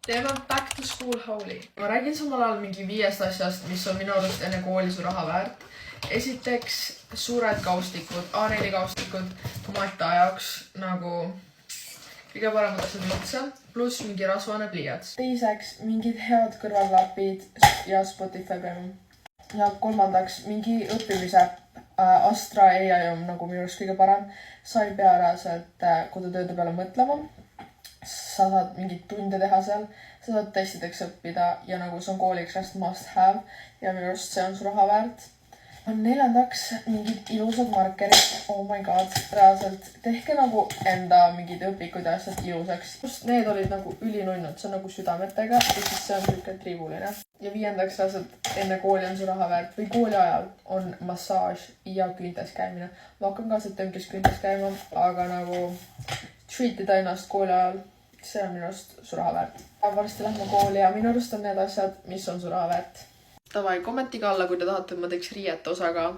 teeme back to school hauli. Ma räägin samal ajal mingi 5 asjast, mis on minu arust enne kooli su raha väärt. Esiteks suured kaustikud, A4 kaustikud Malta jaoks nagu kõige paremad asjad üldse, pluss mingi rasvane pliiats. Teiseks mingid head kõrvaklapid ja Spotify Premium. Ja kolmandaks mingi õppimise Astra EIM nagu minu arust kõige parem. Sa ei pea reaalselt kodutööde peale mõtlema. Sa saad mingid tunde teha seal, sa saad testideks õppida ja nagu see on kooliks must have ja minu arust see on su raha väärt. Neljandaks mingid ilusad markerid, oh my god, reaalselt tehke nagu enda mingid õpikud ja asjad ilusaks. Just need olid nagu ülinunnud, see on nagu südametega ja siis see on siuke triibuline. Ja viiendaks reaalselt enne kooli on su raha väärt või kooli ajal on massaaž ja küüntes käimine. Ma hakkan ka septembris küüntes käima, aga nagu treatida ennast kooli ajal, see on minu arust su raha väärt. Varsti lähme kooli ja minu arust on need asjad, mis on su raha väärt. Tavai, kommentiga alla, kui te tahate, et ma teeks riiete osa ka.